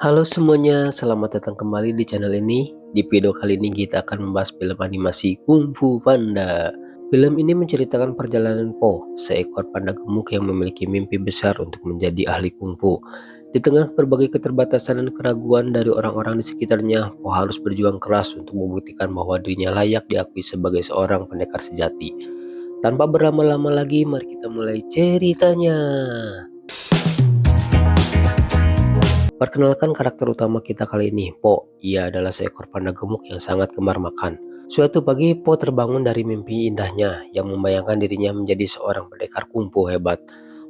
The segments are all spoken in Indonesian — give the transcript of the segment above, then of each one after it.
Halo semuanya, selamat datang kembali di channel ini. Di video kali ini kita akan membahas film animasi Kung Fu Panda. Film ini menceritakan perjalanan Po, seekor panda gemuk yang memiliki mimpi besar untuk menjadi ahli kungfu. Di tengah berbagai keterbatasan dan keraguan dari orang-orang di sekitarnya, Po harus berjuang keras untuk membuktikan bahwa dirinya layak diakui sebagai seorang pendekar sejati. Tanpa berlama-lama lagi, mari kita mulai ceritanya. Perkenalkan karakter utama kita kali ini, Po. Ia adalah seekor panda gemuk yang sangat gemar makan. Suatu pagi, Po terbangun dari mimpi indahnya yang membayangkan dirinya menjadi seorang pendekar kungfu hebat.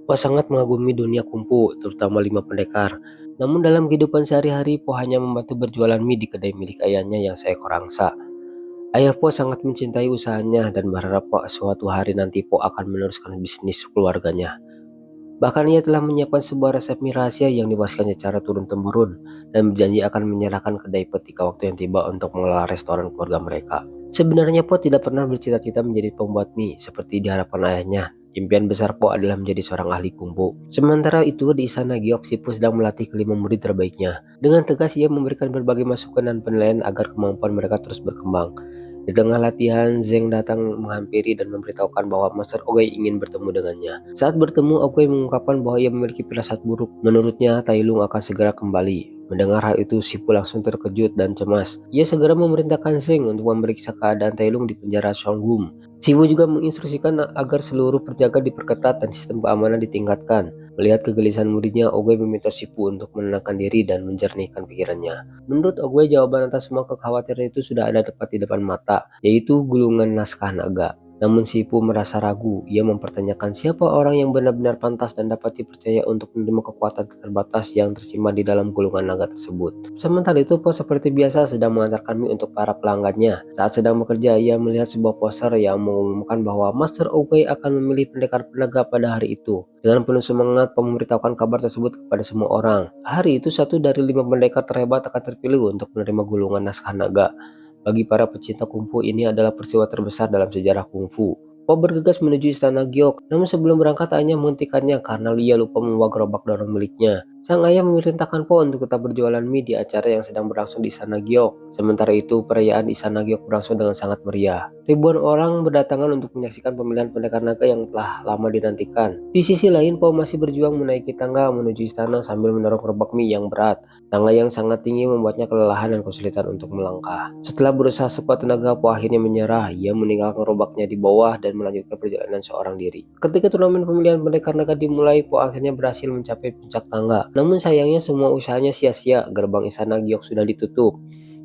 Po sangat mengagumi dunia kungfu, terutama 5 pendekar. Namun dalam kehidupan sehari-hari, Po hanya membantu berjualan mie di kedai milik ayahnya yang seekor angsa. Ayah Po sangat mencintai usahanya dan berharap Po suatu hari nanti Po akan meneruskan bisnis keluarganya. Bahkan ia telah menyiapkan sebuah resep mie rahasia yang diwariskan secara turun-temurun dan berjanji akan menyerahkan kedai ketika waktu yang tiba untuk mengelola restoran keluarga mereka. Sebenarnya Po tidak pernah bercita-cita menjadi pembuat mie seperti diharapkan ayahnya. Impian besar Po adalah menjadi seorang ahli kungfu. Sementara itu di Istana Giok, Sipu sedang melatih kelima murid terbaiknya. Dengan tegas ia memberikan berbagai masukan dan penilaian agar kemampuan mereka terus berkembang. Di tengah latihan, Zeng datang menghampiri dan memberitahukan bahwa Master Ogai ingin bertemu dengannya. Saat bertemu, Ogai mengungkapkan bahwa ia memiliki firasat buruk. Menurutnya, Tai Lung akan segera kembali. Mendengar hal itu, Sipu langsung terkejut dan cemas. Ia segera memerintahkan Zeng untuk memeriksa keadaan Tai Lung di penjara Songgum. Sipu juga menginstruksikan agar seluruh penjaga diperketat dan sistem keamanan ditingkatkan. Melihat kegelisahan muridnya, Ogai meminta Sipu untuk menenangkan diri dan menjernihkan pikirannya. Menurut Ogue, jawaban atas semua kekhawatiran itu sudah ada tepat di depan mata, yaitu gulungan naskah naga. Namun Sipu merasa ragu. Ia mempertanyakan siapa orang yang benar-benar pantas dan dapat dipercaya untuk menerima kekuatan terbatas yang tersimpan di dalam gulungan naga tersebut. Sementara itu, Po seperti biasa sedang mengantarkan mie untuk para pelanggannya. Saat sedang bekerja, ia melihat sebuah poster yang mengumumkan bahwa Master Ogue akan memilih pendekar penaga pada hari itu. Dengan penuh semangat, Po memberitahukan kabar tersebut kepada semua orang. Hari itu 1 dari 5 pendekar terhebat akan terpilih untuk menerima gulungan naskah naga. Bagi para pecinta kungfu, ini adalah peristiwa terbesar dalam sejarah kungfu. Po bergegas menuju istana Giok, namun sebelum berangkat ayahnya menghentikannya karena ia lupa membawa gerobak dorong miliknya. Sang ayah memerintahkan Po untuk tetap berjualan mie di acara yang sedang berlangsung di istana Giok. Sementara itu, perayaan di istana Giok berlangsung dengan sangat meriah. Ribuan orang berdatangan untuk menyaksikan pemilihan pendekar naga yang telah lama dinantikan. Di sisi lain, Po masih berjuang menaiki tangga menuju istana sambil mendorong gerobak mie yang berat. Tangga yang sangat tinggi membuatnya kelelahan dan kesulitan untuk melangkah. Setelah berusaha sekuat tenaga, Po akhirnya menyerah. Ia meninggalkan gerobaknya di bawah dan melanjutkan perjalanan seorang diri. Ketika turnamen pemilihan pendekar naga dimulai, Po akhirnya berhasil mencapai puncak tangga. Namun sayangnya semua usahanya sia-sia. Gerbang istana Giok sudah ditutup.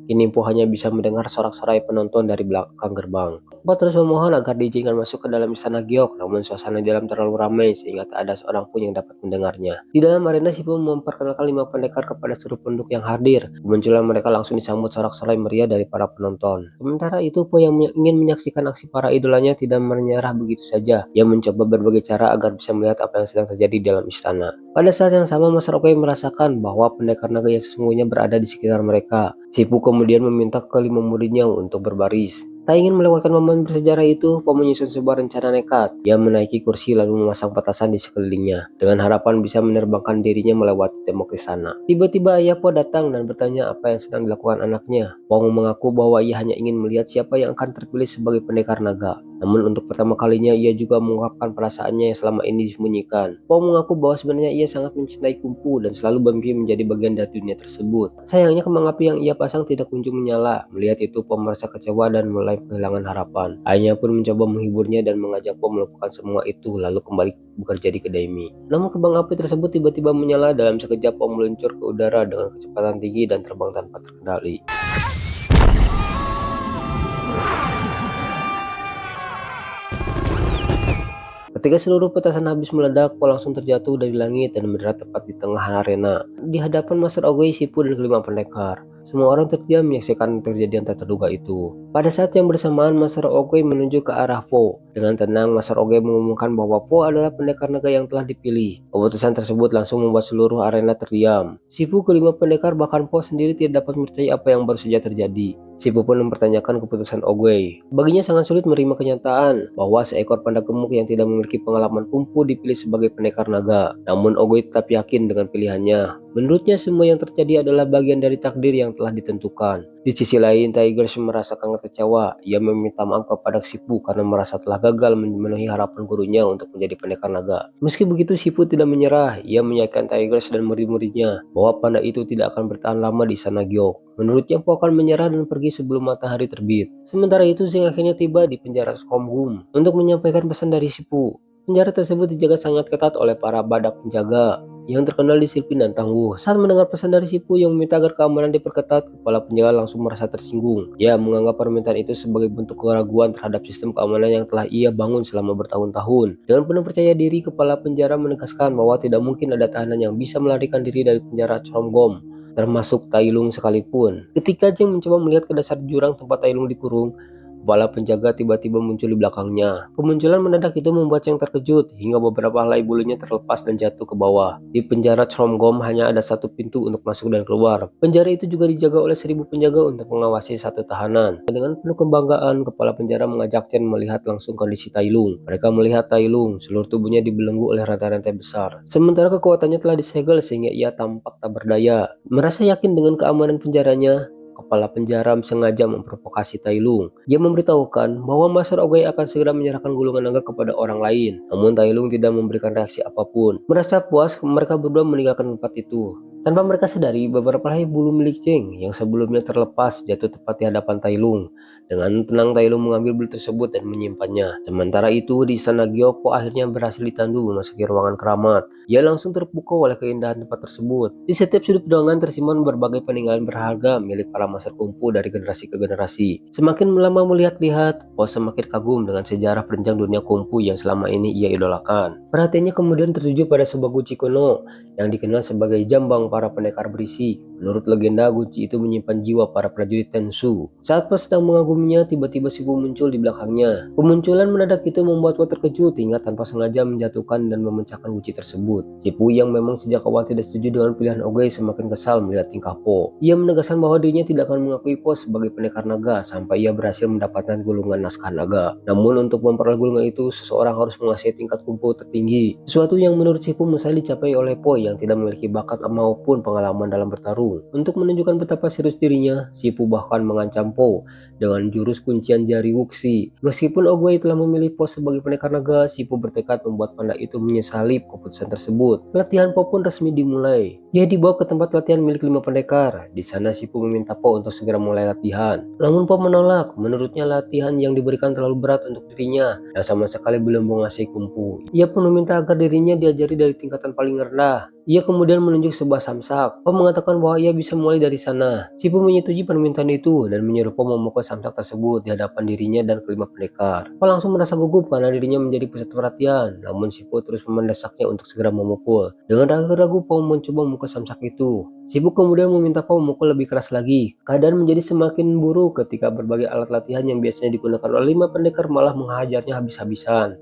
Kini Po hanya bisa mendengar sorak-sorai penonton dari belakang gerbang. Po terus memohon agar diizinkan masuk ke dalam istana Giok, namun suasana di dalam terlalu ramai sehingga tak ada seorang pun yang dapat mendengarnya. Di dalam arena, Sifu memperkenalkan 5 pendekar kepada seluruh penduduk yang hadir. Kemunculan mereka langsung disambut sorak-sorai meriah dari para penonton. Sementara itu, Po yang ingin menyaksikan aksi para idolanya tidak menyerah begitu saja. Ia mencoba berbagai cara agar bisa melihat apa yang sedang terjadi di dalam istana. Pada saat yang sama, Mas Rokai merasakan bahwa pendekar naga yang sesungguhnya berada di sekitar mereka. Sifu kemudian meminta ke 5 muridnya untuk berbaris. Tak ingin melewatkan momen bersejarah itu, Po menyusun sebuah rencana nekat. Ia menaiki kursi lalu memasang petasan di sekelilingnya, dengan harapan bisa menerbangkan dirinya melewati tembok istana. Tiba-tiba ayah Po datang dan bertanya apa yang sedang dilakukan anaknya. Po mengaku bahwa ia hanya ingin melihat siapa yang akan terpilih sebagai pendekar naga. Namun untuk pertama kalinya ia juga mengungkapkan perasaannya yang selama ini disembunyikan. Po mengaku bahwa sebenarnya ia sangat mencintai kungfu dan selalu bermimpi menjadi bagian dari dunia tersebut. Sayangnya kembang api yang ia pasang tidak kunjung menyala. Melihat itu, Po merasa kecewa dan mulai kehilangan harapan. Ayahnya pun mencoba menghiburnya dan mengajak Po melupakan semua itu lalu kembali bekerja di kedai mie. Namun kembang api tersebut tiba-tiba menyala. Dalam sekejap Po meluncur ke udara dengan kecepatan tinggi dan terbang tanpa terkendali. Ketika seluruh petasan habis meledak, Po langsung terjatuh dari langit dan mendarat tepat di tengah arena. Di hadapan Master Oogway, Sipu dan kelima pendekar. Semua orang terdiam menyaksikan kejadian tak terduga itu. Pada saat yang bersamaan, Master Oogway menuju ke arah Po. Dengan tenang, Master Oogway mengumumkan bahwa Po adalah pendekar naga yang telah dipilih. Keputusan tersebut langsung membuat seluruh arena terdiam. Sipu, kelima pendekar, bahkan Po sendiri tidak dapat percaya apa yang baru saja terjadi. Sipu pun mempertanyakan keputusan Oogway. Baginya sangat sulit menerima kenyataan bahwa seekor panda gemuk yang tidak memiliki pengalaman kungfu dipilih sebagai pendekar naga. Namun Oogway tetap yakin dengan pilihannya. Menurutnya semua yang terjadi adalah bagian dari takdir yang telah ditentukan. Di sisi lain, Tigers merasa sangat kecewa. Ia meminta maaf kepada Sipu karena merasa telah gagal memenuhi harapan gurunya untuk menjadi pendekar naga. Meski begitu, Sipu tidak menyerah. Ia meyakinkan Tigers dan murid-muridnya bahwa panda itu tidak akan bertahan lama di sana Gyok. Menurutnya, Po akan menyerah dan pergi sebelum matahari terbit. Sementara itu, Zing akhirnya tiba di penjara Skomgum untuk menyampaikan pesan dari Sipu. Penjara tersebut dijaga sangat ketat oleh para badak penjaga yang terkenal disiplin dan tangguh. Saat mendengar pesan dari Sipu yang meminta agar keamanan diperketat, kepala penjaga langsung merasa tersinggung. Ia menganggap permintaan itu sebagai bentuk keraguan terhadap sistem keamanan yang telah ia bangun selama bertahun-tahun. Dengan penuh percaya diri, kepala penjara menegaskan bahwa tidak mungkin ada tahanan yang bisa melarikan diri dari penjara Tromgom, termasuk Tai Lung sekalipun. Ketika Jeng mencoba melihat ke dasar jurang tempat Tai Lung dikurung, kepala penjaga tiba-tiba muncul di belakangnya. Kemunculan mendadak itu membuat Cheng terkejut hingga beberapa helai bulunya terlepas dan jatuh ke bawah. Di penjara Tromgom hanya ada satu pintu untuk masuk dan keluar. Penjara itu juga dijaga oleh 1000 penjaga untuk mengawasi satu tahanan. Dengan penuh kebanggaan, kepala penjara mengajak Chen melihat langsung kondisi Tai Lung. Mereka melihat Tai Lung, seluruh tubuhnya dibelenggu oleh rantai-rantai besar. Sementara kekuatannya telah disegel sehingga ia tampak tak berdaya. Merasa yakin dengan keamanan penjaranya, kepala penjara sengaja memprovokasi Tai Lung. Dia memberitahukan bahwa Master Ogai akan segera menyerahkan gulungan naga kepada orang lain. Namun Tai Lung tidak memberikan reaksi apapun. Merasa puas, mereka berdua meninggalkan tempat itu. Tanpa mereka sadari, beberapa helai bulu milik Cheng yang sebelumnya terlepas jatuh tepat di hadapan Tai Lung. Dengan tenang Tai Lung mengambil bulu tersebut dan menyimpannya. Sementara itu, di istana Gyokpo akhirnya berhasil ditandu memasuki ruangan keramat. Ia langsung terpukau oleh keindahan tempat tersebut. Di setiap sudut ruangan tersimpan berbagai peninggalan berharga milik para master kungfu dari generasi ke generasi. Semakin lama melihat-lihat, Po semakin kagum dengan sejarah penunjang dunia kungfu yang selama ini ia idolakan. Perhatiannya kemudian tertuju pada sebuah guci kuno yang dikenal sebagai jambang para pendekar berisi. Menurut legenda, guci itu menyimpan jiwa para prajurit Tensu. Saat Po sedang mengaguminya, tiba-tiba Sifu muncul di belakangnya. Kemunculan mendadak itu membuat Po terkejut hingga tanpa sengaja menjatuhkan dan memecahkan guci tersebut. Sifu yang memang sejak awal tidak setuju dengan pilihan Ogai semakin kesal melihat tingkah Po. Ia menegaskan bahwa dirinya tidak akan mengakui Po sebagai pendekar naga sampai ia berhasil mendapatkan gulungan naskah naga. Namun untuk memperoleh gulungan itu, seseorang harus menguasai tingkat kungfu tertinggi. Sesuatu yang menurut Sifu mustahil dicapai oleh Po yang tidak memiliki bakat maupun pengalaman dalam bertarung. Untuk menunjukkan betapa serius dirinya, Sifu bahkan mengancam Po dengan jurus kuncian jari Wuxi. Meskipun Ogai telah memilih Po sebagai pendekar naga, Sifu bertekad membuat panda itu menyesali keputusan tersebut. Latihan Po pun resmi dimulai. Ia dibawa ke tempat latihan milik 5 pendekar. Di sana Sifu meminta Po untuk segera mulai latihan. Namun Po menolak. Menurutnya latihan yang diberikan terlalu berat untuk dirinya dan sama sekali belum menguasai kungfu. Ia pun meminta agar dirinya diajari dari tingkatan paling rendah. Ia kemudian menunjuk sebuah samsak. Po mengatakan bahwa ia bisa mulai dari sana. Sifu menyetujui permintaan itu dan menyuruh Po memukul samsak tersebut di hadapan dirinya dan kelima pendekar. Po langsung merasa gugup karena dirinya menjadi pusat perhatian. Namun Sifu terus mendesaknya untuk segera memukul. Dengan ragu-ragu, Po mencoba memukul samsak itu. Sifu kemudian meminta Po memukul lebih keras lagi. Keadaan menjadi semakin buruk ketika berbagai alat latihan yang biasanya digunakan oleh 5 pendekar malah menghajarnya habis-habisan.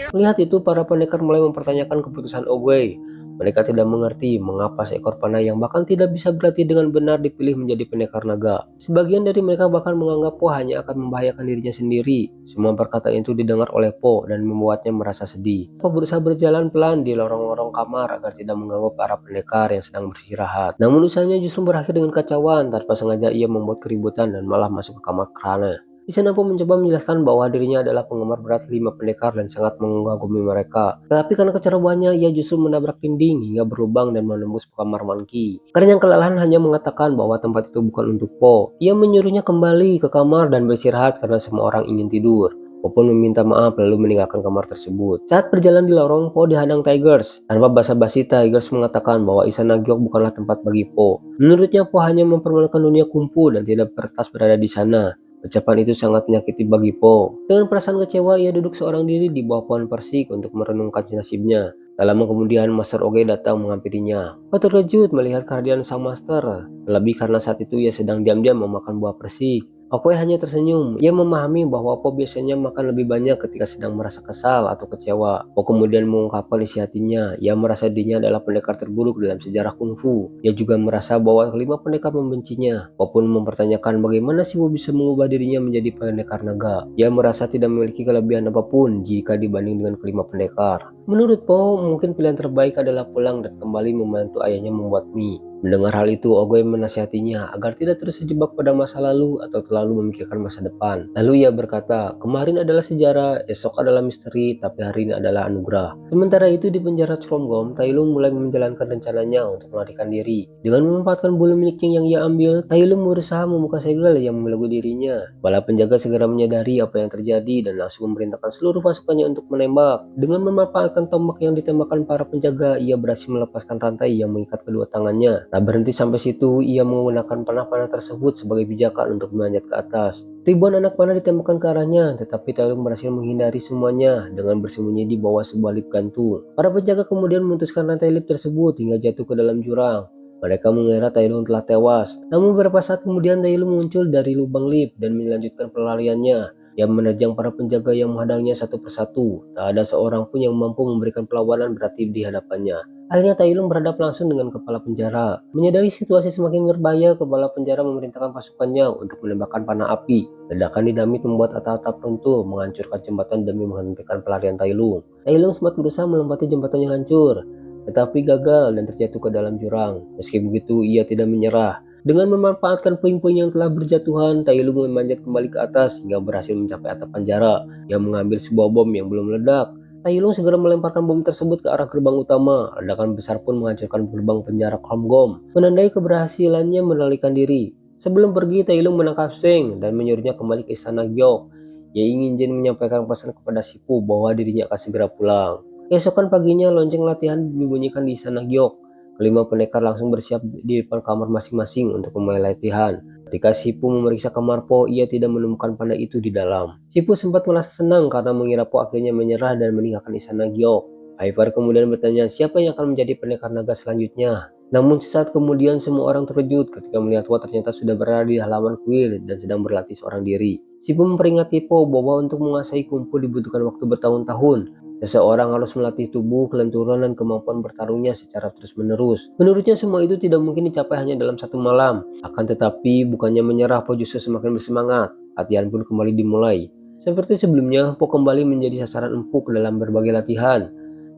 Melihat itu, para pendekar mulai mempertanyakan keputusan Ogai. Mereka tidak mengerti mengapa seekor panah yang bahkan tidak bisa berlatih dengan benar dipilih menjadi pendekar naga. Sebagian dari mereka bahkan menganggap Po hanya akan membahayakan dirinya sendiri. Semua perkataan itu didengar oleh Po dan membuatnya merasa sedih. Po berusaha berjalan pelan di lorong-lorong kamar agar tidak mengganggu para pendekar yang sedang beristirahat. Namun usahanya justru berakhir dengan kacauan. Tanpa sengaja ia membuat keributan dan malah masuk ke kamar Krana. Di sana Po mencoba menjelaskan bahwa dirinya adalah penggemar berat 5 pendekar dan sangat mengagumi mereka. Tetapi karena kecerobohannya, ia justru menabrak dinding hingga berlubang dan menembus kamar Monkey. Karena yang kelelahan hanya mengatakan bahwa tempat itu bukan untuk Po. Ia menyuruhnya kembali ke kamar dan beristirahat karena semua orang ingin tidur. Po pun meminta maaf lalu meninggalkan kamar tersebut. Saat berjalan di lorong, Po dihadang Tigers. Tanpa basa-basi, Tigers mengatakan bahwa istana Gyok bukanlah tempat bagi Po. Menurutnya, Po hanya mempermalukan dunia kungfu dan tidak pantas berada di sana. Ucapan itu sangat menyakiti bagi Po. Dengan perasaan kecewa, ia duduk seorang diri di bawah pohon persik untuk merenungkan nasibnya. Tak lama kemudian, Master Ogai datang menghampirinya. Po terkejut melihat kehadiran sang master, terlebih karena saat itu ia sedang diam-diam memakan buah persik. Okoye hanya tersenyum. Ia memahami bahwa Po biasanya makan lebih banyak ketika sedang merasa kesal atau kecewa. Po kemudian mengungkapkan isi hatinya. Ia merasa dirinya adalah pendekar terburuk dalam sejarah kungfu. Ia juga merasa bahwa kelima pendekar membencinya. Po pun mempertanyakan bagaimana si Po bisa mengubah dirinya menjadi pendekar naga. Ia merasa tidak memiliki kelebihan apapun jika dibanding dengan kelima pendekar. Menurut Po, mungkin pilihan terbaik adalah pulang dan kembali membantu ayahnya membuat mie. Mendengar hal itu, Ogoy menasihatinya agar tidak terus terjebak pada masa lalu atau terlalu memikirkan masa depan. Lalu ia berkata, kemarin adalah sejarah, esok adalah misteri, tapi hari ini adalah anugerah. Sementara itu di penjara Tromgom, Tailung mulai menjalankan rencananya untuk melarikan diri. Dengan memanfaatkan bulu miliknya yang ia ambil, Tailung berusaha membuka segel yang membelenggu dirinya. Bala penjaga segera menyadari apa yang terjadi dan langsung memerintahkan seluruh pasukannya untuk menembak. Dengan memanfaatkan tombak yang ditembakkan para penjaga, ia berhasil melepaskan rantai yang mengikat kedua tangannya. Tak berhenti sampai situ, ia menggunakan panah-panah tersebut sebagai pijakan untuk memanjat ke atas. Ribuan anak panah ditembakkan ke arahnya, tetapi Tailung berhasil menghindari semuanya dengan bersembunyi di bawah sebuah lip gantung. Para penjaga kemudian memutuskan rantai lip tersebut hingga jatuh ke dalam jurang. Mereka mengira Tailung telah tewas. Namun beberapa saat kemudian Tailung muncul dari lubang lip dan melanjutkan pelariannya. Ia menerjang para penjaga yang menghadangnya satu persatu. Tak ada seorang pun yang mampu memberikan perlawanan berarti di hadapannya. Akhirnya Tailung berhadap langsung dengan kepala penjara. Menyadari situasi semakin berbahaya, kepala penjara memerintahkan pasukannya untuk menembakkan panah api. Ledakan dinamit membuat atap-atap runtuh, menghancurkan jembatan demi menghentikan pelarian Tailung. Tailung sempat berusaha melewati jembatan yang hancur, tetapi gagal dan terjatuh ke dalam jurang. Meski begitu, ia tidak menyerah. Dengan memanfaatkan puing-puing yang telah berjatuhan, Tailung memanjat kembali ke atas hingga berhasil mencapai atap penjara. Ia mengambil sebuah bom yang belum meledak. Tailung segera melemparkan bom tersebut ke arah gerbang utama. Ledakan besar pun menghancurkan gerbang penjara Kromgom, menandai keberhasilannya melarikan diri. Sebelum pergi, Tailung menangkap Seng dan menyuruhnya kembali ke istana Gyok. Ia ingin Jin menyampaikan pesan kepada Sipu bahwa dirinya akan segera pulang. Keesokan paginya, lonceng latihan dibunyikan di istana Gyok. Kelima pendekar langsung bersiap di depan kamar masing-masing untuk memulai latihan. Ketika Sipu memeriksa kamar Po, ia tidak menemukan panah itu di dalam. Sipu sempat merasa senang karena mengira Po akhirnya menyerah dan meninggalkan istana Gyok. Ivar kemudian bertanya siapa yang akan menjadi pendekar naga selanjutnya. Namun sesaat kemudian semua orang terkejut ketika melihat Po ternyata sudah berada di halaman kuil dan sedang berlatih seorang diri. Sipu memperingatkan Po bahwa untuk menguasai kungfu dibutuhkan waktu bertahun-tahun. Seseorang harus melatih tubuh, kelenturan, dan kemampuan bertarungnya secara terus-menerus. Menurutnya semua itu tidak mungkin dicapai hanya dalam satu malam. Akan tetapi bukannya menyerah, Po justru semakin bersemangat. Latihan pun kembali dimulai. Seperti sebelumnya, Po kembali menjadi sasaran empuk dalam berbagai latihan.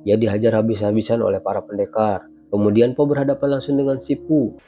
Ia dihajar habis-habisan oleh para pendekar. Kemudian Po berhadapan langsung dengan Sipu.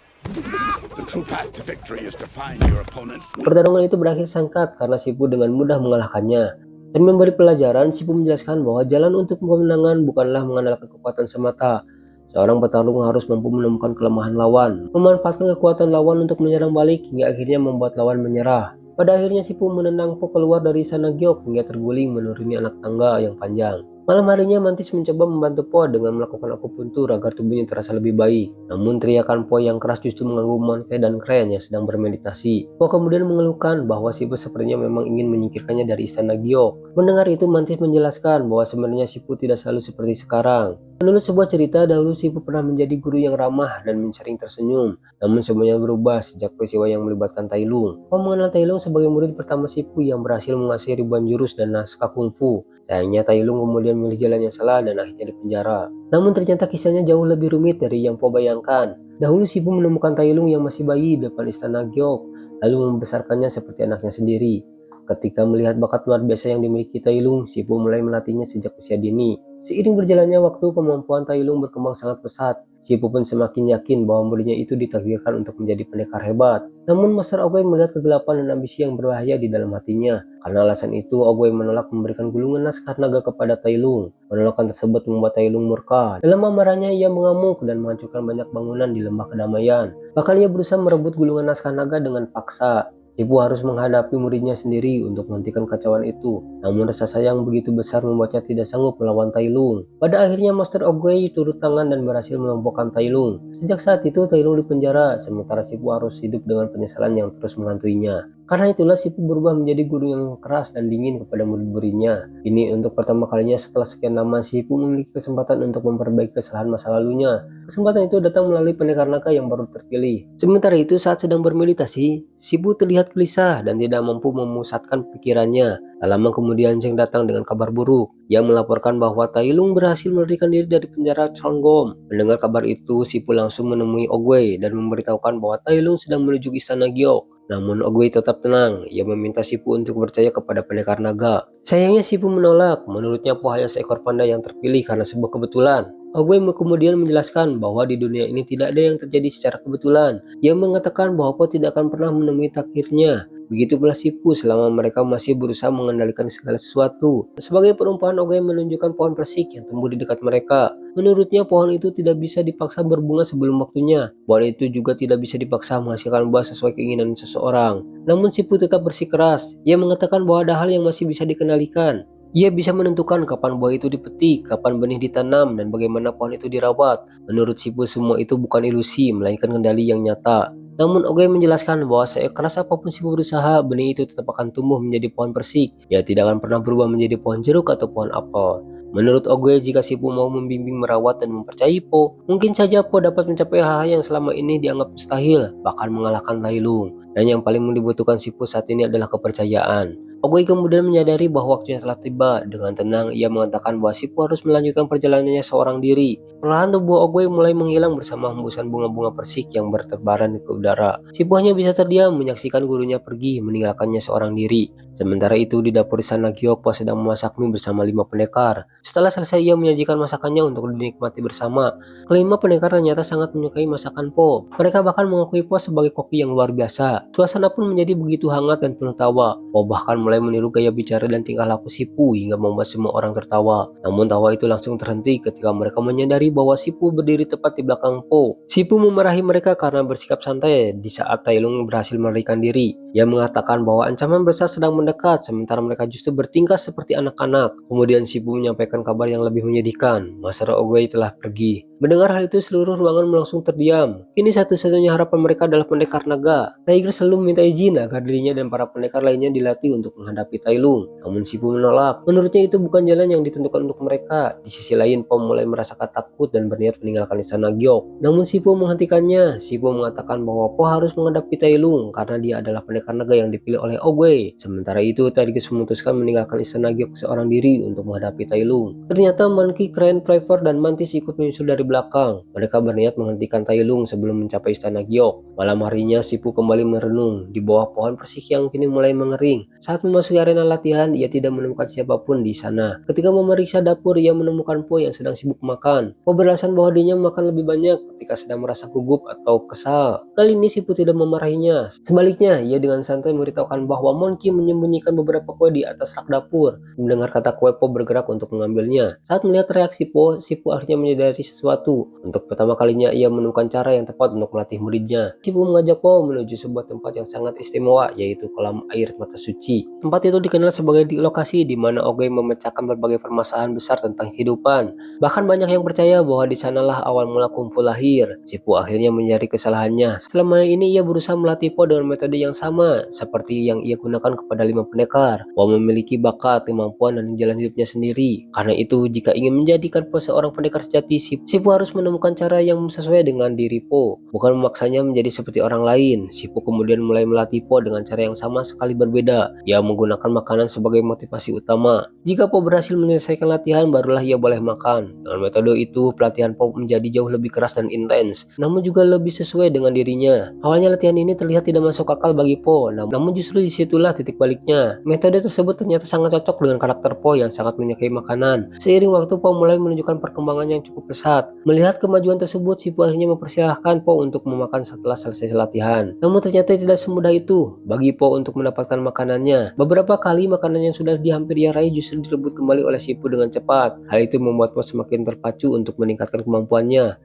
Pertarungan itu berakhir singkat karena Sipu dengan mudah mengalahkannya. Dan memberi pelajaran, Sipu menjelaskan bahwa jalan untuk kemenangan bukanlah mengandalkan kekuatan semata. Seorang petarung harus mampu menemukan kelemahan lawan, memanfaatkan kekuatan lawan untuk menyerang balik hingga akhirnya membuat lawan menyerah. Pada akhirnya Sipu menendang Po keluar dari istana Gyok hingga terguling menuruni anak tangga yang panjang. Malam harinya Mantis mencoba membantu Po dengan melakukan akupuntur agar tubuhnya terasa lebih baik. Namun teriakan Po yang keras justru mengganggu Monkey dan Kren yang sedang bermeditasi. Po kemudian mengeluhkan bahwa Sipu sepertinya memang ingin menyingkirkannya dari istana Gyok. Mendengar itu Mantis menjelaskan bahwa sebenarnya Sipu tidak selalu seperti sekarang. Menurut sebuah cerita, dahulu Sipu pernah menjadi guru yang ramah dan sering tersenyum. Namun semuanya berubah sejak peristiwa yang melibatkan Tai Lung. Po mengenal Tai Lung sebagai murid pertama Sipu yang berhasil menguasai ribuan jurus dan naskah kungfu. Sayangnya Tai Lung kemudian memilih jalan yang salah dan akhirnya dipenjara. Namun ternyata kisahnya jauh lebih rumit dari yang Po bayangkan. Dahulu Sipu menemukan Tai Lung yang masih bayi di depan istana Gyok, lalu membesarkannya seperti anaknya sendiri. Ketika melihat bakat luar biasa yang dimiliki Tai Lung, Sipu mulai melatihnya sejak usia dini. Seiring berjalannya waktu, kemampuan Tai Lung berkembang sangat pesat. Sipu pun semakin yakin bahwa muridnya itu ditakdirkan untuk menjadi pendekar hebat. Namun Master Oogway melihat kegelapan dan ambisi yang berbahaya di dalam hatinya. Karena alasan itu, Oogway menolak memberikan gulungan naskah naga kepada Tai Lung. Penolakan tersebut membuat Tai Lung murka. Dalam amarahnya, ia mengamuk dan menghancurkan banyak bangunan di lembah kedamaian. Bahkan ia berusaha merebut gulungan naskah naga dengan paksa. Sipu harus menghadapi muridnya sendiri untuk menghentikan kacauan itu. Namun rasa sayang begitu besar membuatnya tidak sanggup melawan Tai Lung. Pada akhirnya Master Oogway turut tangan dan berhasil melumpuhkan Tai Lung. Sejak saat itu Tai Lung dipenjara, sementara Sipu harus hidup dengan penyesalan yang terus menghantuinya. Karena itulah Sipu berubah menjadi guru yang keras dan dingin kepada murid-muridnya. Ini untuk pertama kalinya setelah sekian lama Sipu memiliki kesempatan untuk memperbaiki kesalahan masa lalunya. Kesempatan itu datang melalui pendekar naga yang baru terpilih. Sementara itu saat sedang bermeditasi, Sipu terlihat gelisah dan tidak mampu memusatkan pikirannya. Tak lama kemudian Zheng datang dengan kabar buruk. Ia melaporkan bahwa Tai Lung berhasil melarikan diri dari penjara Changgom. Mendengar kabar itu, Sipu langsung menemui Ogwei dan memberitahukan bahwa Tai Lung sedang menuju istana Giok. Namun Ogwei tetap tenang. Ia meminta Sipu untuk percaya kepada pendekar naga. Sayangnya Sipu menolak. Menurutnya Po hanya seekor panda yang terpilih karena sebuah kebetulan. Ogwei kemudian menjelaskan bahwa di dunia ini tidak ada yang terjadi secara kebetulan. Ia mengatakan bahwa Po tidak akan pernah menemui takdirnya. Begitu pula Sipu selama mereka masih berusaha mengendalikan segala sesuatu. Sebagai perumpamaan, Ogwei menunjukkan pohon persik yang tumbuh di dekat mereka. Menurutnya pohon itu tidak bisa dipaksa berbunga sebelum waktunya. Pohon itu juga tidak bisa dipaksa menghasilkan buah sesuai keinginan seseorang. Namun Sipu tetap bersikeras. Ia mengatakan bahwa ada hal yang masih bisa dikendalikan. Ia bisa menentukan kapan buah itu dipetik, kapan benih ditanam, dan bagaimana pohon itu dirawat. Menurut Sipu semua itu bukan ilusi, melainkan kendali yang nyata. Namun Ogwei menjelaskan bahwa sekeras apapun Sipu berusaha, benih itu tetap akan tumbuh menjadi pohon persik. Ia tidak akan pernah berubah menjadi pohon jeruk atau pohon apel. Menurut Ogwei, jika Sipu mau membimbing, merawat, dan mempercayai Po, mungkin saja Po dapat mencapai hal-hal yang selama ini dianggap mustahil, bahkan mengalahkan Tai Lung. Dan yang paling dibutuhkan Sipu saat ini adalah kepercayaan. Ogwei kemudian menyadari bahwa waktunya telah tiba. Dengan tenang, ia mengatakan bahwa Sipu harus melanjutkan perjalanannya seorang diri. Perlahan tubuh Ogwei mulai menghilang bersama hembusan bunga-bunga persik yang berterbaran ke udara. Sipu hanya bisa terdiam menyaksikan gurunya pergi, meninggalkannya seorang diri. Sementara itu di dapur istana Gyokpo sedang memasak mie bersama 5 pendekar. Setelah selesai ia menyajikan masakannya untuk dinikmati bersama. Kelima pendekar ternyata sangat menyukai masakan Po. Mereka bahkan mengakui Po sebagai koki yang luar biasa. Suasana pun menjadi begitu hangat dan penuh tawa. Po bahkan mulai meniru gaya bicara dan tingkah laku Sipu hingga membuat semua orang tertawa. Namun tawa itu langsung terhenti ketika mereka menyadari bahwa Sipu berdiri tepat di belakang Po. Sipu memarahi mereka karena bersikap santai di saat Tai Lung berhasil melarikan diri. Ia mengatakan bahwa ancaman besar sedang mendekat, sementara mereka justru bertingkah seperti anak-anak. Kemudian Sipu menyampaikan kabar yang lebih menyedihkan. Master Ogwei telah pergi. Mendengar hal itu, seluruh ruangan langsung terdiam. Kini satu-satunya harapan mereka adalah pendekar naga. Tiger selalu meminta izin agar dirinya dan para pendekar lainnya dilatih untuk menghadapi Tai Lung. Namun Sipu menolak. Menurutnya itu bukan jalan yang ditentukan untuk mereka. Di sisi lain, Pom mulai merasakan takut dan berniat meninggalkan istana Gyok. Namun Sipu menghentikannya. Sipu mengatakan bahwa Po harus menghadapi Tai Lung karena dia adalah pendekar naga yang dipilih oleh Ogwei. Sementara itu, Tiger memutuskan meninggalkan istana Gyok seorang diri untuk menghadapi Tai Lung. Ternyata Monkey, Crane, Priver, dan Mantis ikut menyusul dari belakang. Mereka berniat menghentikan Tai Lung sebelum mencapai istana Gyok. Malam harinya Sipu kembali merenung di bawah pohon persik yang kini mulai mengering. Saat memasuki arena latihan, ia tidak menemukan siapapun di sana. Ketika memeriksa dapur, ia menemukan Po yang sedang sibuk makan. Po beralasan bahwa dirinya makan lebih banyak ketika sedang merasa gugup atau kesal. Kali ini Sipu tidak memarahinya. Sebaliknya, ia dengan santai memberitahukan bahwa Monkey menyembunyikan beberapa kue di atas rak dapur. Mendengar kata kue, Po bergerak untuk mengambilnya. Saat melihat reaksi Po, Sipu akhirnya menyadari sesuatu. Untuk pertama kalinya ia menemukan cara yang tepat untuk melatih muridnya. Sipu mengajak Po menuju sebuah tempat yang sangat istimewa, yaitu kolam air mata suci. Tempat itu dikenal sebagai lokasi di mana Ogwei memecahkan berbagai permasalahan besar tentang kehidupan. Bahkan banyak yang percaya bahwa di sanalah awal mula kungfu lahir. Sipu akhirnya menyadari kesalahannya. Selama ini ia berusaha melatih Po dengan metode yang sama seperti yang ia gunakan kepada 5 pendekar. Po memiliki bakat, kemampuan, dan jalan hidupnya sendiri. Karena itu, jika ingin menjadikan Po seorang pendekar sejati, Sipu harus menemukan cara yang sesuai dengan diri Po, bukan memaksanya menjadi seperti orang lain. Sipu kemudian mulai melatih Po dengan cara yang sama sekali berbeda. Ia menggunakan makanan sebagai motivasi utama. Jika Po berhasil menyelesaikan latihan, barulah ia boleh makan. Dengan metode itu, pelatihan Po menjadi jauh lebih keras dan intens, namun juga lebih sesuai dengan dirinya. Awalnya latihan ini terlihat tidak masuk akal bagi Po, namun justru disitulah titik baliknya. Metode tersebut ternyata sangat cocok dengan karakter Po yang sangat menyukai makanan. Seiring waktu, Po mulai menunjukkan perkembangan yang cukup pesat. Melihat kemajuan tersebut, Sipu akhirnya mempersilahkan Po untuk memakan setelah selesai latihan. Namun ternyata tidak semudah itu bagi Po untuk mendapatkan makanannya. Beberapa kali makanan yang sudah hampir ia raih justru direbut kembali oleh Sipu dengan cepat. Hal itu membuat Po semakin terpacu untuk meningkatkan kemampuannya.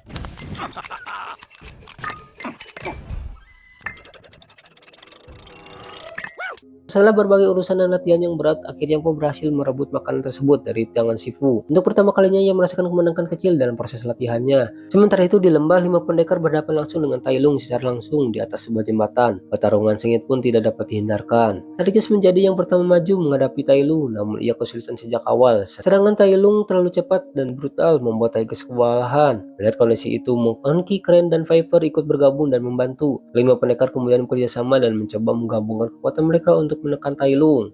Setelah berbagai urusan dan latihan yang berat, akhirnya Po berhasil merebut makanan tersebut dari tangan Shifu. Untuk pertama kalinya ia merasakan kemenangan kecil dalam proses latihannya. Sementara itu di lembah, 5 pendekar berhadapan langsung dengan Tai Lung secara langsung di atas sebuah jembatan. Pertarungan sengit pun tidak dapat dihindarkan. Sekaligus menjadi yang pertama maju menghadapi Tai Lung, namun ia kesulitan sejak awal. Serangan Tai Lung terlalu cepat dan brutal membuat Tiger kewalahan. Melihat kondisi itu, Monkey, Crane, dan Viper ikut bergabung dan membantu. 5 pendekar kemudian bekerja sama dan mencoba menggabungkan kekuatan mereka untuk menekan Tai Lung.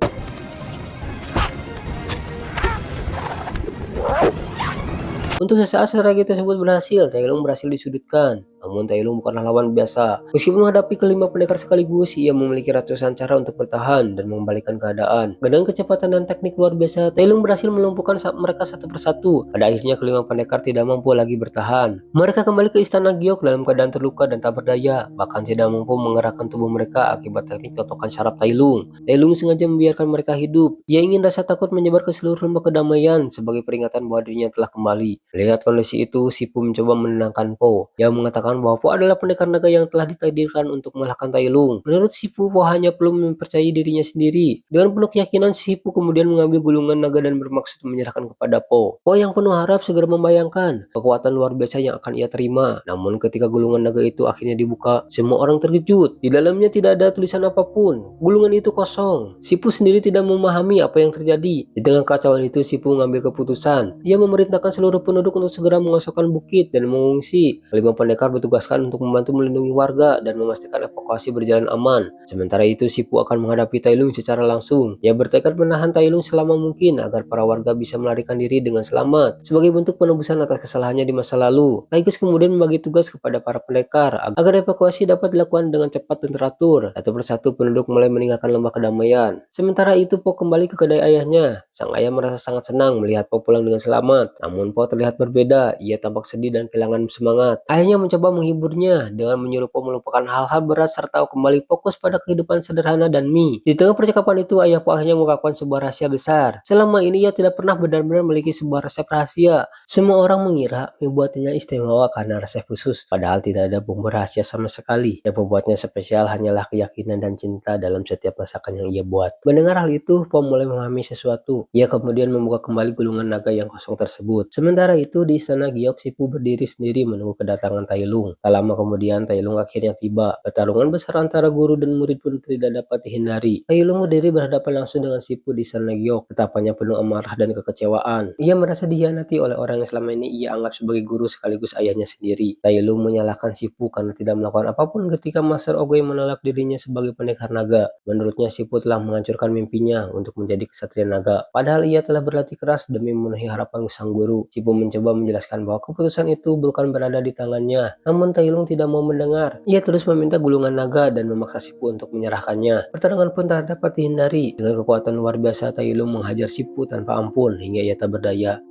Untuk sesaat strategi tersebut berhasil, Tai Lung berhasil disudutkan. Namun Tai Lung bukanlah lawan biasa. Meskipun menghadapi ke 5 pendekar sekaligus, ia memiliki ratusan cara untuk bertahan dan mengembalikan keadaan. Dengan kecepatan dan teknik luar biasa, Tai Lung berhasil melumpuhkan mereka satu persatu. Pada akhirnya ke 5 pendekar tidak mampu lagi bertahan. Mereka kembali ke istana Giok dalam keadaan terluka dan tak berdaya, bahkan tidak mampu menggerakkan tubuh mereka akibat teknik totokan syaraf Tai Lung. Tai Lung sengaja membiarkan mereka hidup. Ia ingin rasa takut menyebar ke seluruh lembah kedamaian sebagai peringatan bahwa dirinya telah kembali. Melihat kondisi itu, Shifu mencoba menenangkan Po. Ia mengatakan bahwa Po adalah pendekar naga yang telah ditakdirkan untuk mengalahkan Tai Lung. Menurut Shifu, Po hanya perlu mempercayai dirinya sendiri. Dengan penuh keyakinan, Shifu kemudian mengambil gulungan naga dan bermaksud menyerahkan kepada Po. Po yang penuh harap segera membayangkan kekuatan luar biasa yang akan ia terima. Namun ketika gulungan naga itu akhirnya dibuka, semua orang terkejut. Di dalamnya tidak ada tulisan apapun. Gulungan itu kosong. Shifu sendiri tidak memahami apa yang terjadi. Di tengah kacauan itu, Shifu mengambil keputusan. Ia memerintahkan seluruh penduduk untuk segera mengosongkan bukit dan mengungsi. 5 pendekar bertugaskan untuk membantu melindungi warga dan memastikan evakuasi berjalan aman. Sementara itu, Shifu akan menghadapi Tai Lung secara langsung. Ia bertekad menahan Tai Lung selama mungkin agar para warga bisa melarikan diri dengan selamat. Sebagai bentuk penebusan atas kesalahannya di masa lalu, Tigus kemudian membagi tugas kepada para pendekar agar evakuasi dapat dilakukan dengan cepat dan teratur. Satu persatu penduduk mulai meninggalkan lembah kedamaian. Sementara itu, Po kembali ke kedai ayahnya. Sang ayah merasa sangat senang melihat Po pulang dengan selamat. Namun Po terlihat berbeda, ia tampak sedih dan kehilangan semangat. Ayahnya mencoba menghiburnya dengan menyuruh Po melupakan hal-hal berat serta kembali fokus pada kehidupan sederhana dan mie. Di tengah percakapan itu, ayah Po akhirnya mengungkapkan sebuah rahasia besar. Selama ini ia tidak pernah benar-benar memiliki sebuah resep rahasia. Semua orang mengira membuatnya istimewa karena resep khusus, padahal tidak ada bumbu rahasia sama sekali. Yang membuatnya spesial hanyalah keyakinan dan cinta dalam setiap masakan yang ia buat. Mendengar hal itu, Po mulai memahami sesuatu. Ia kemudian membuka kembali gulungan naga yang kosong tersebut. Sementara itu di istana Giok, Shifu berdiri sendiri menunggu kedatangan Tai Lung. Tak lama kemudian Tai Lung akhirnya tiba. Pertarungan besar antara guru dan murid pun tidak dapat dihindari. Tai Lung berdiri berhadapan langsung dengan Shifu di istana Giok. Tatapannya penuh amarah dan kekecewaan. Ia merasa dikhianati oleh orang yang selama ini ia anggap sebagai guru sekaligus ayahnya sendiri. Tai Lung menyalahkan Shifu karena tidak melakukan apapun ketika Master Oogway menolak dirinya sebagai pendekar naga. Menurutnya Shifu telah menghancurkan mimpinya untuk menjadi kesatria naga. Padahal ia telah berlatih keras demi memenuhi harapan sang guru. Shifu mencoba menjelaskan bahwa keputusan itu bukan berada di tangannya. Namun Tai Lung tidak mau mendengar. Ia terus meminta gulungan naga dan memaksa Shifu untuk menyerahkannya. Pertarungan pun tak dapat dihindari. Dengan kekuatan luar biasa, Tai Lung menghajar Shifu tanpa ampun hingga ia tak berdaya.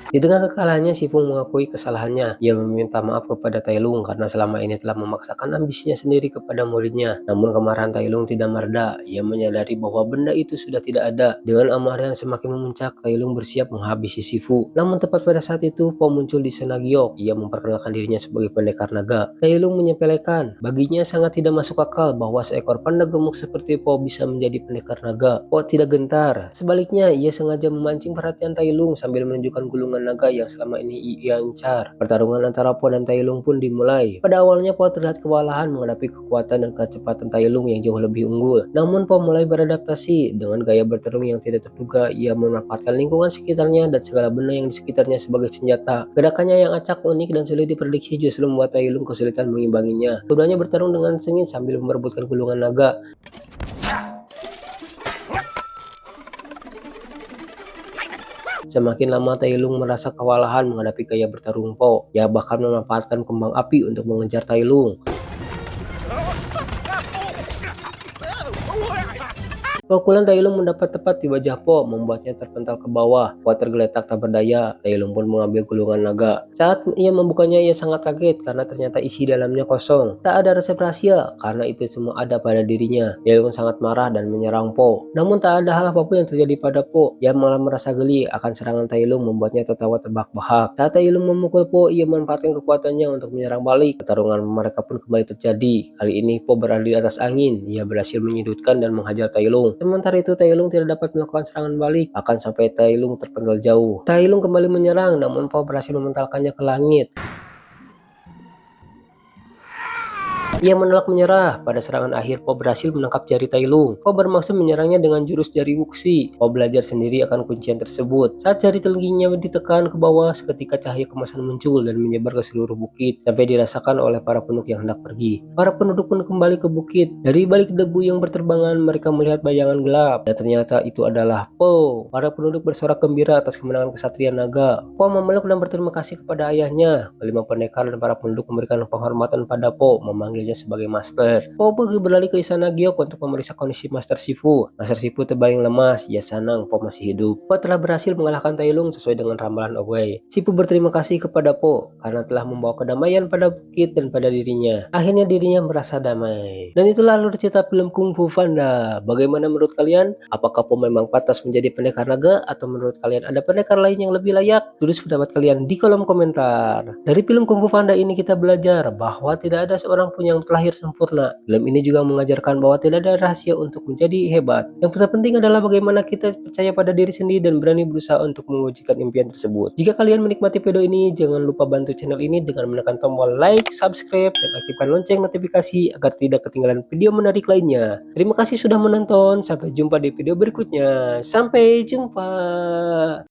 Di tengah kekalahannya, Shifu mengakui kesalahannya. Ia meminta maaf kepada Tai Lung karena selama ini telah memaksakan ambisinya sendiri kepada muridnya. Namun kemarahan Tai Lung tidak mereda. Ia menyadari bahwa benda itu sudah tidak ada. Dengan amarah yang semakin memuncak, Tai Lung bersiap menghabisi Shifu. Namun tepat pada saat itu, Po muncul di istana Giok. Ia memperkenalkan dirinya sebagai pendekar naga. Tai Lung menyepelekan. Baginya sangat tidak masuk akal bahwa seekor panda gemuk seperti Po bisa menjadi pendekar naga. Po tidak gentar. Sebaliknya, ia sengaja memancing perhatian Tai Lung sambil menunjukkan gulungan naga yang selama ini ia incar. Pertarungan antara Po dan Tai Lung pun dimulai. Pada awalnya Po terlihat kewalahan menghadapi kekuatan dan kecepatan Tai Lung yang jauh lebih unggul. Namun Po mulai beradaptasi dengan gaya bertarung yang tidak terduga. Ia memanfaatkan lingkungan sekitarnya dan segala benda yang di sekitarnya sebagai senjata. Gerakannya yang acak, unik, dan sulit diprediksi justru membuat Tai Lung kesulitan mengimbanginya. Keduanya bertarung dengan sengit sambil memperebutkan gulungan naga. Semakin lama Tai Lung merasa kewalahan menghadapi gaya bertarung Po. Ia bahkan memanfaatkan kembang api untuk mengejar Tai Lung. Pukulan Tai Lung mendapat tepat di wajah Po, membuatnya terpental ke bawah. Po tergeletak tak berdaya. Tai Lung pun mengambil gulungan naga. Saat ia membukanya, ia sangat kaget karena ternyata isi dalamnya kosong. Tak ada resep rahasia, karena itu semua ada pada dirinya. Tai Lung sangat marah dan menyerang Po. Namun tak ada hal apapun yang terjadi pada Po. Ia malah merasa geli akan serangan Tai Lung, membuatnya tertawa terbahak-bahak. Saat Tai Lung memukul Po, ia memanfaatkan kekuatannya untuk menyerang balik. Pertarungan mereka pun kembali terjadi. Kali ini Po berada di atas angin. Ia berhasil menyudutkan dan menghajar Tai Lung. Sementara itu Tai Lung tidak dapat melakukan serangan balik, akan sampai Tai Lung terpenggal jauh. Tai Lung kembali menyerang, namun Po berhasil mementalkannya ke langit. Ia menolak menyerah. Pada serangan akhir, Po berhasil menangkap jari Tai Lung. Po bermaksud menyerangnya dengan jurus jari wuxi. Po belajar sendiri akan kuncian tersebut. Saat jari telinganya ditekan ke bawah, seketika cahaya kemasan muncul dan menyebar ke seluruh bukit, sampai dirasakan oleh para penduduk yang hendak pergi. Para penduduk pun kembali ke bukit. Dari balik debu yang berterbangan, mereka melihat bayangan gelap, dan ternyata itu adalah Po. Para penduduk bersorak gembira atas kemenangan kesatria naga. Po memeluk dan berterima kasih kepada ayahnya. Kelima pendekar dan para penduduk memberikan penghormatan pada Po, memanggilnya sebagai master. Po pergi berlari ke istana Giok untuk memeriksa kondisi Master Shifu. Master Shifu terbaring lemas. Ia senang Po masih hidup. Po telah berhasil mengalahkan Tai Lung sesuai dengan ramalan Oogway. Shifu berterima kasih kepada Po karena telah membawa kedamaian pada bukit dan pada dirinya. Akhirnya dirinya merasa damai. Dan itulah alur cerita film Kung Fu Panda. Bagaimana menurut kalian? Apakah Po memang pantas menjadi pendekar naga, atau menurut kalian ada pendekar lain yang lebih layak? Tulis pendapat kalian di kolom komentar. Dari film Kung Fu Panda ini kita belajar bahwa tidak ada seorang pun yang terlahir sempurna. Film ini juga mengajarkan bahwa tidak ada rahasia untuk menjadi hebat. Yang terpenting adalah bagaimana kita percaya pada diri sendiri dan berani berusaha untuk mewujudkan impian tersebut. Jika kalian menikmati video ini, jangan lupa bantu channel ini dengan menekan tombol like, subscribe, dan aktifkan lonceng notifikasi agar tidak ketinggalan video menarik lainnya. Terima kasih sudah menonton, sampai jumpa di video berikutnya. Sampai jumpa.